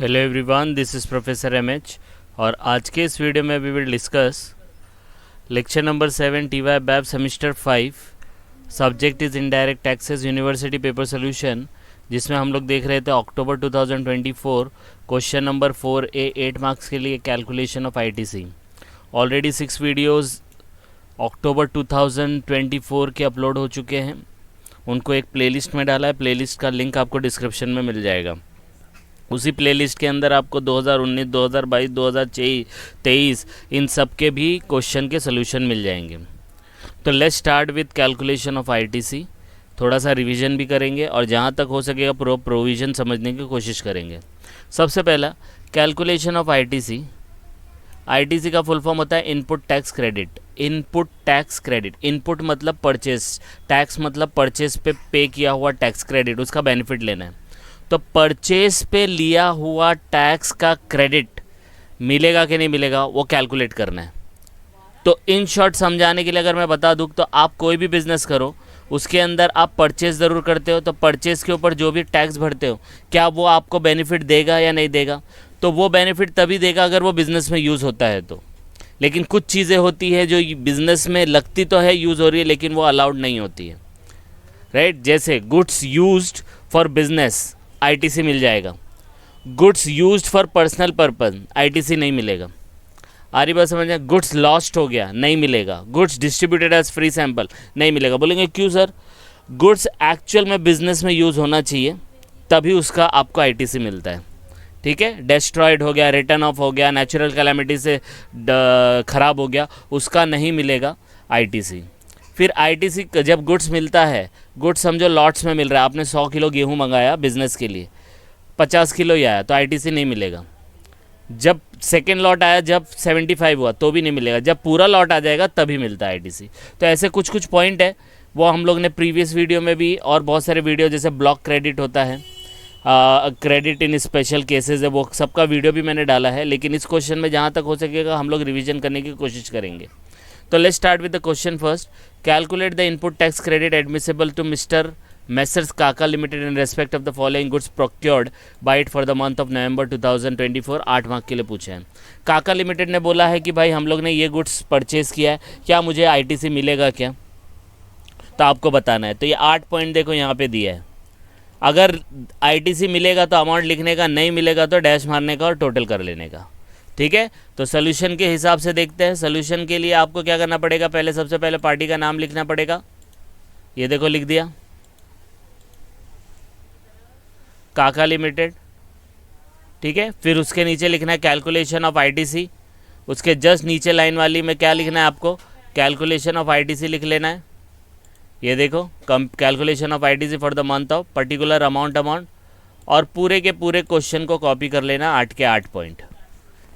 Hello everyone, this is professor MH और आज के इस वीडियो में we will discuss lecture number 7 TY बैब semester 5। Subject is indirect taxes, university paper solution, जिसमें हम लोग देख रहे थे अक्टूबर 2024 क्वेश्चन नंबर 4A 8 मार्क्स के लिए calculation of ITC. Already 6 videos अक्टूबर 2024 के अपलोड हो चुके हैं, उनको एक प्लेलिस्ट में डाला है। प्लेलिस्ट का लिंक आपको डिस्क्रिप्शन में मिल जाएगा। उसी प्लेलिस्ट के अंदर आपको 2019, 2022, 2023 इन सब के भी क्वेश्चन के सोल्यूशन मिल जाएंगे। तो let's start with calculation of ITC. थोड़ा सा रिवीजन भी करेंगे और जहाँ तक हो सकेगा प्रोविज़न समझने की कोशिश करेंगे। सबसे पहला कैलकुलेशन ऑफ आईटीसी। आईटीसी का फुल फॉर्म होता है input tax credit. Input tax credit, input मतलब परचेस, टैक्स मतलब परचेस पे किया हुआ टैक्स क्रेडिट, उसका बेनिफिट लेना है। तो परचेस पे लिया हुआ टैक्स का क्रेडिट मिलेगा कि नहीं मिलेगा वो कैलकुलेट करना है। तो इन शॉर्ट समझाने के लिए अगर मैं बता दूँ तो आप कोई भी बिज़नेस करो, उसके अंदर आप परचेस ज़रूर करते हो, तो परचेस के ऊपर जो भी टैक्स भरते हो क्या वो आपको बेनिफिट देगा या नहीं देगा? तो वो बेनिफिट तभी देगा अगर वो बिज़नेस में यूज़ होता है तो। लेकिन कुछ चीज़ें होती है जो बिज़नेस में लगती तो है यूज़ हो रही है, लेकिन वो अलाउड नहीं होती है, राइट? जैसे goods used for business ITC मिल जाएगा, goods used for personal purpose ITC नहीं मिलेगा। आ रही बात समझ में? गुड्स लॉस्ट हो गया नहीं मिलेगा, goods distributed as free sample नहीं मिलेगा। बोलेंगे क्यों सर? गुड्स एक्चुअल में बिजनेस में यूज़ होना चाहिए तभी उसका आपको आईटीसी मिलता है, ठीक है? डिस्ट्रॉयड हो गया, रिटर्न ऑफ हो गया, नेचुरल कैलामिटी से ख़राब हो गया, उसका नहीं मिलेगा आईटीसी। फिर आईटीसी जब गुड्स मिलता है, गुड्स समझो लॉट्स में मिल रहा है, आपने 100 किलो गेहूँ मंगाया बिज़नेस के लिए, 50 किलो ही आया तो आईटीसी नहीं मिलेगा। जब सेकेंड लॉट आया, जब 75 हुआ तो भी नहीं मिलेगा, जब पूरा लॉट आ जाएगा तभी मिलता है आईटीसी। तो ऐसे कुछ कुछ पॉइंट है, वो हम लोग ने प्रीवियस वीडियो में भी और बहुत सारे वीडियो, जैसे ब्लॉक क्रेडिट होता है, क्रेडिट इन स्पेशल केसेस है, वो सबका वीडियो भी मैंने डाला है। लेकिन इस क्वेश्चन में जहाँ तक हो सकेगा हम लोग रिविजन करने की कोशिश करेंगे। तो let's start with the question first. Calculate the input tax credit admissible to Messrs Kaka limited in respect of the following goods procured by it for the month of November 2024। 8 mark के लिए पूछे हैं। काका लिमिटेड ने बोला है कि भाई हम लोग ने ये गुड्स परचेज किया है, क्या मुझे आईटीसी मिलेगा क्या? तो आपको बताना है। तो ये 8 पॉइंट देखो यहाँ पे दिया है। अगर आईटीसी मिलेगा तो अमाउंट लिखने का, नहीं मिलेगा तो डैश मारने का और टोटल कर लेने का, ठीक है? तो सोल्यूशन के हिसाब से देखते हैं। सोल्यूशन के लिए आपको क्या करना पड़ेगा? पहले सबसे पहले पार्टी का नाम लिखना पड़ेगा। ये देखो लिख दिया, काका लिमिटेड, ठीक है? फिर उसके नीचे लिखना है कैलकुलेशन ऑफ आईटीसी। उसके जस्ट नीचे लाइन वाली में क्या लिखना है आपको? कैलकुलेशन ऑफ आईटीसी लिख लेना है। ये देखो calculation of ITC for the month of particular amount और पूरे के पूरे क्वेश्चन को कॉपी कर लेना, 8 के 8 पॉइंट।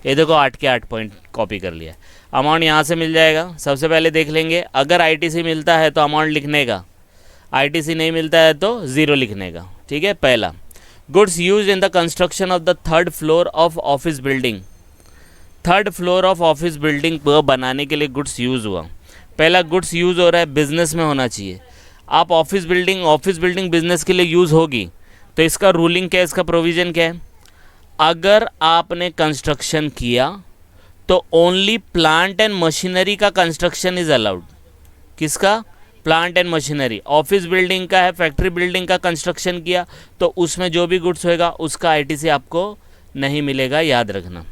ये देखो 8 के 8 पॉइंट कॉपी कर लिया। अमाउंट यहाँ से मिल जाएगा। सबसे पहले देख लेंगे, अगर आईटीसी मिलता है तो अमाउंट लिखने का, आईटीसी नहीं मिलता है तो 0 लिखने का, ठीक है? पहला, goods used in the construction of the 3rd floor of office building. 3rd floor of office building बनाने के लिए गुड्स यूज़ हुआ। पहला, गुड्स यूज़ हो रहा है, बिजनेस में होना चाहिए। आप ऑफिस बिल्डिंग बिजनेस के लिए यूज़ होगी तो इसका रूलिंग क्या है, इसका प्रोविज़न क्या है? अगर आपने कंस्ट्रक्शन किया तो ओनली प्लांट एंड मशीनरी का कंस्ट्रक्शन इज अलाउड। किसका? Plant and machinery. Office building का है, फैक्ट्री बिल्डिंग का कंस्ट्रक्शन किया तो उसमें जो भी गुड्स होएगा उसका आईटीसी आपको नहीं मिलेगा, याद रखना,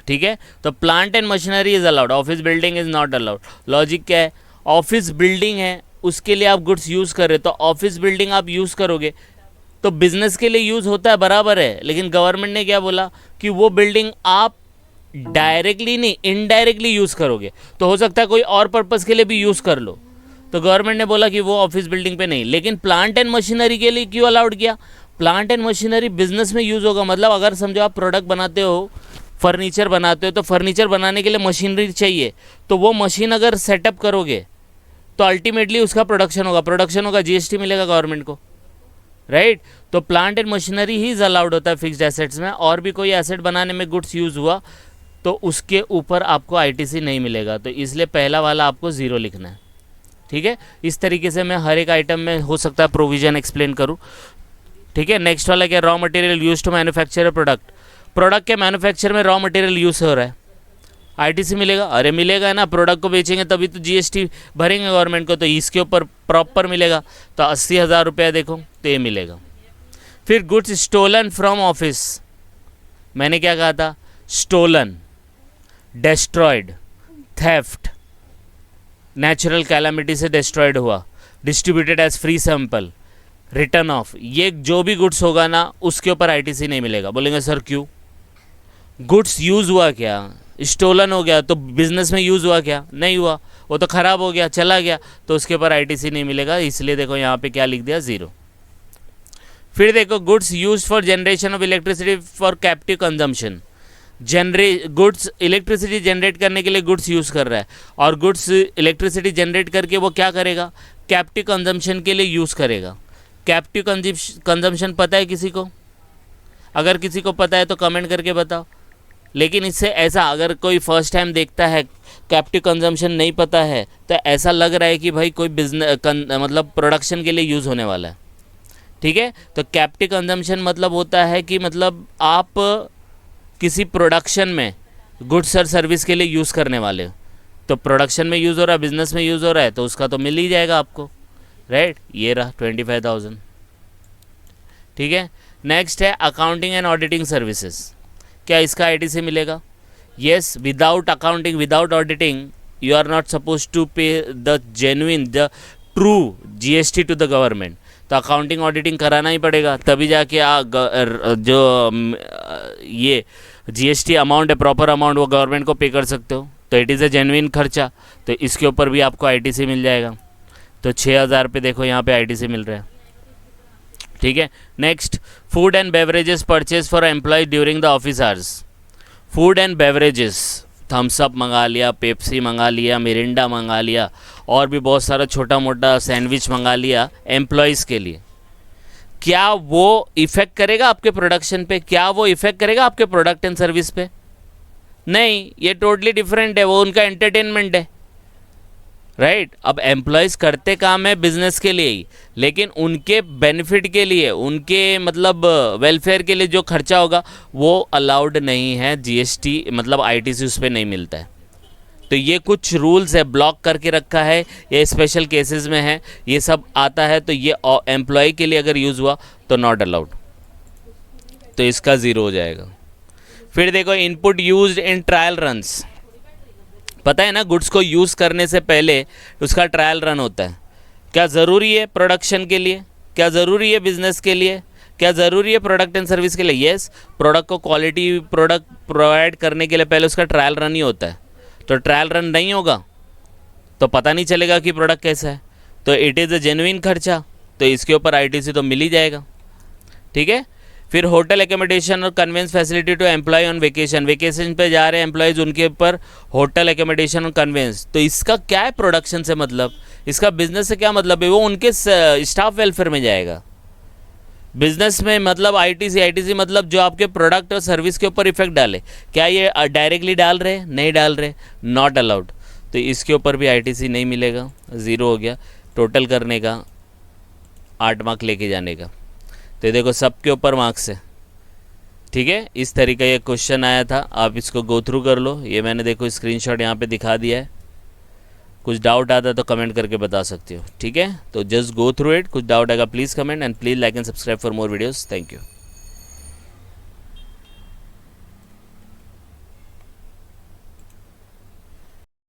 ठीक है? तो plant and machinery is allowed, office building is not allowed. Logic क्या है? ऑफिस बिल्डिंग है, उसके लिए आप गुड्स यूज़ कर रहे हो, तो ऑफिस बिल्डिंग आप यूज़ करोगे तो बिजनेस के लिए यूज़ होता है, बराबर है। लेकिन गवर्नमेंट ने क्या बोला कि वो बिल्डिंग आप डायरेक्टली नहीं इनडायरेक्टली यूज़ करोगे, तो हो सकता है कोई और पर्पज़ के लिए भी यूज़ कर लो, तो गवर्नमेंट ने बोला कि वो ऑफिस बिल्डिंग पे नहीं। लेकिन प्लांट एंड मशीनरी के लिए क्यों अलाउड किया? प्लांट एंड मशीनरी बिजनेस में यूज़ होगा। मतलब अगर समझो आप प्रोडक्ट बनाते हो, फर्नीचर बनाते हो, तो फर्नीचर बनाने के लिए मशीनरी चाहिए, तो वो मशीन अगर सेटअप करोगे तो अल्टीमेटली उसका प्रोडक्शन होगा, जीएसटी मिलेगा गवर्नमेंट को, राइट? तो plant and machinery he is allowed होता है फिक्स्ड एसेट्स में। और भी कोई एसेट बनाने में गुड्स यूज़ हुआ तो उसके ऊपर आपको आईटीसी नहीं मिलेगा, तो इसलिए पहला वाला आपको 0 लिखना है, ठीक है? इस तरीके से मैं हर एक आइटम में हो सकता है प्रोविज़न एक्सप्लेन करूँ। ठीक है। नेक्स्ट वाला क्या, raw material use to manufacture product, product के मैन्युफैक्चर में रॉ मटेरियल यूज हो रहा है, आईटीसी मिलेगा। अरे मिलेगा ना, प्रोडक्ट को बेचेंगे तभी तो जीएसटी भरेंगे गवर्नमेंट को, तो इसके ऊपर प्रॉपर मिलेगा। तो 80,000 रुपया देखो तो ये मिलेगा। फिर गुड्स स्टोलन फ्रॉम ऑफिस, मैंने क्या कहा था, stolen, destroyed, theft, natural calamity से डिस्ट्रॉयड हुआ, distributed as free sample, return of, ये जो भी गुड्स होगा ना उसके ऊपर आईटीसी नहीं मिलेगा। बोलेंगे सर क्यों, गुड्स यूज़ हुआ क्या, स्टोलन हो गया तो बिजनेस में यूज़ हुआ क्या, नहीं हुआ, वो तो ख़राब हो गया, चला गया, तो उसके ऊपर आईटीसी नहीं मिलेगा। इसलिए देखो यहाँ पे क्या लिख दिया, 0। फिर देखो goods use for generation of electricity for captive consumption, goods electricity generate करने के लिए गुड्स यूज़ कर रहा है, और गुड्स इलेक्ट्रिसिटी जनरेट करके वो क्या करेगा, कैप्टिव कंजम्पशन के लिए यूज़ करेगा। कैप्टिव कंजम्पशन पता है किसी को, अगर किसी को पता है तो कमेंट करके बताओ। लेकिन इससे ऐसा, अगर कोई फर्स्ट टाइम देखता है, कैप्टिव कंजम्पशन नहीं पता है, तो ऐसा लग रहा है कि भाई कोई बिजनेस मतलब प्रोडक्शन के लिए यूज़ होने वाला है, ठीक है। तो कैप्टिव कंजम्पशन मतलब होता है कि मतलब आप किसी प्रोडक्शन में गुड्स और सर्विस के लिए यूज़ करने वाले हो, तो प्रोडक्शन में यूज़ हो रहा है, बिजनेस में यूज़ हो रहा है, तो उसका तो मिल ही जाएगा आपको, राइट। ये रहा 25,000, ठीक है। नेक्स्ट है अकाउंटिंग एंड ऑडिटिंग सर्विसेज, क्या इसका आईटीसी मिलेगा, yes. Without accounting, without auditing you are not suppose to pay the genuine, the true GST to the government. तो अकाउंटिंग ऑडिटिंग कराना ही पड़ेगा, तभी जाके जो ये जीएसटी अमाउंट है, प्रॉपर अमाउंट, वो गवर्नमेंट को पे कर सकते हो। तो इट इज़ अ जेन्युइन खर्चा, तो इसके ऊपर भी आपको आईटीसी मिल जाएगा। तो 6,000 पे देखो यहाँ पे आईटीसी मिल रहा है, ठीक है। Next, food and beverages purchase for employ during the office hours, food and beverages, Thums Up मंगा लिया, पेप्सी मंगा लिया, मिरिंडा मंगा लिया, और भी बहुत सारा छोटा मोटा सैंडविच मंगा लिया एम्प्लॉयज़ के लिए, क्या वो इफ़ेक्ट करेगा आपके प्रोडक्शन पे, क्या वो इफ़ेक्ट करेगा आपके प्रोडक्ट एंड सर्विस पे, नहीं, ये टोटली डिफरेंट है, वो उनका एंटरटेनमेंट है, राइट। अब एम्प्लॉयज़ करते काम है बिजनेस के लिए ही, लेकिन उनके बेनिफिट के लिए, उनके मतलब वेलफेयर के लिए जो खर्चा होगा वो अलाउड नहीं है, जीएसटी मतलब आईटीसी उस पर नहीं मिलता है। तो ये कुछ रूल्स है, ब्लॉक करके रखा है, ये स्पेशल केसेस में है, ये सब आता है। तो ये एम्प्लॉय के लिए अगर यूज़ हुआ तो नॉट अलाउड, तो इसका 0 हो जाएगा। फिर देखो input used in trial runs, पता है ना, गुड्स को यूज़ करने से पहले उसका ट्रायल रन होता है। क्या ज़रूरी है प्रोडक्शन के लिए, क्या ज़रूरी है बिजनेस के लिए, क्या ज़रूरी है प्रोडक्ट एंड सर्विस के लिए, यस। प्रोडक्ट को क्वालिटी प्रोडक्ट प्रोवाइड करने के लिए पहले उसका ट्रायल रन ही होता है। तो ट्रायल रन नहीं होगा तो पता नहीं चलेगा कि प्रोडक्ट कैसा है, तो इट इज़ अ जेन्युइन खर्चा, तो इसके ऊपर आईटीसी तो मिल ही जाएगा, ठीक है। फिर होटल एकोमोडेशन और conveyance facility to employ on vacation, vacation पे जा रहे हैं एम्प्लॉयज़, उनके ऊपर होटल एकोमोडेशन और कन्वेंस, तो इसका क्या है प्रोडक्शन से मतलब, इसका बिजनेस से क्या मतलब है, वो उनके स्टाफ वेलफेयर में जाएगा। बिजनेस में मतलब आईटीसी मतलब जो आपके प्रोडक्ट और सर्विस के ऊपर इफेक्ट डाले, क्या ये डायरेक्टली डाल रहे, नहीं डाल रहे, नॉट अलाउड, तो इसके ऊपर भी आईटीसी नहीं मिलेगा, 0 हो गया। टोटल करने का 8 मार्क लेके जाने का, तो देखो सबके ऊपर मार्क्स है, ठीक है। इस तरीके ये क्वेश्चन आया था, आप इसको गो थ्रू कर लो। ये मैंने देखो स्क्रीनशॉट यहाँ पे दिखा दिया है, कुछ डाउट आता है तो कमेंट करके बता सकते हो, ठीक है। तो जस्ट गो थ्रू इट, कुछ डाउट आएगा please comment, and please like and subscribe for more videos. Thank you.